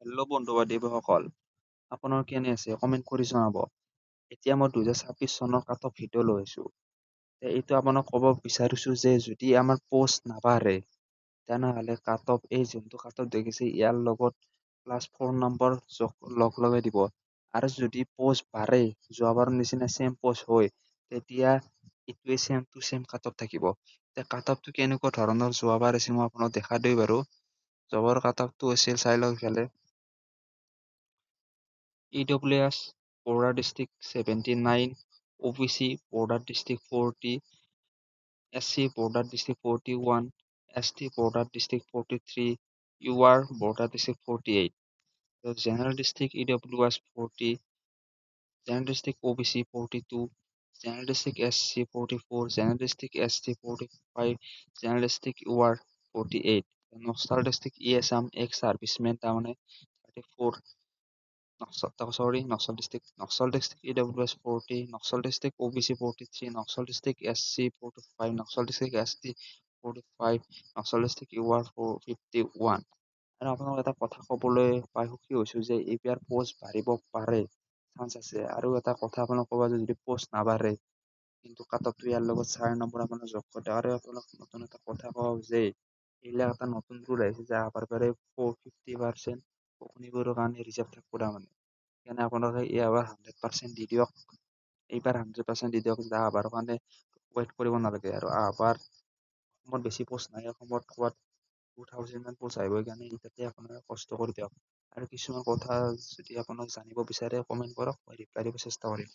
Hello' বন্ধু বান্ধৱীসকল, আপোনাৰ কেনে আছে কমেণ্ট কৰি জনাব। এতিয়া মই 2026 চনৰ কাট অফ ভিডিঅ' লৈ আহিছো। এইটো আপোনাক ক'ব বিচাৰিছো যে যদি আমাৰ পোষ্ট নাবাঢ়ে তেনেহ'লে কাট অফ এই যোনটো কাট অফ দেখিছে ইয়াৰ লগত +4 নম্বৰ লগ লগাই দিব। আৰু যদি পোষ্ট বাঢ়ে যোৱাবাৰৰ নিচিনা চেম পোষ্ট হয় তেতিয়া এইটোৱে same to same cut off থাকিব। কাট অফটো কেনেকুৱা ধৰণৰ যোৱাবাৰ আছিল মই আপোনাক দেখা দিওঁ বাৰু। যোৱাবাৰ কাট অফটো আছিল চাই লওক ইফালে। EWS Border District 79, OBC Border District 40, SC Border District 41, ST Border District 43, UR Border District 48. The General District EWS 40, General District OBC 42, General District SC 44, General District ST 45, General District UR 48. The Nostal District ESM ex servicemen তাৰমানে 34. Naxal district EWS 40, Naxal district OBC 43, Naxal district SC 45, Naxal district ST 45, Naxal district UR 51. আৰু আপোনাক এটা কথা ক'বলৈ পাই সুখী হৈছো যে এইবাৰ পোষ্ট বাঢ়িব পাৰে, চান্স আছে। আৰু এটা কথা আপোনাক ক'ব যে যদি পোষ্ট নাবাঢ়ে কিন্তু কাট অফটো ইয়াৰ লগত 4 নম্বৰ আপোনাৰ যোগ কৰে। আৰু আপোনাক নতুন এটা কথা কওঁ যে এইবিলাক এটা নতুন ৰুল আহিছে যে আপাৰ 50% অগ্নিবোৰৰ কাৰণে ৰিজাৰ্ভ থাকিব তাৰমানে। সেইকাৰণে আপোনালোকে এইবাৰ 100% দি দিয়ক। এইবাৰ 100% দি দিয়ক, আহবাৰ কাৰণে ৱেইট কৰিব নালাগে। আৰু আহবাৰ অসমত বেছি পোষ্ট নাই, অসমত ক'ৰবাত 2000 মান পোষ্ট আহিব, সেইকাৰণে তাতে আপোনালোকে কষ্ট কৰি দিয়ক। আৰু কিছুমান কথা যদি আপোনাক জানিব বিচাৰে কমেণ্ট কৰক, মই ৰিপ্লাই দিব চেষ্টা কৰিম।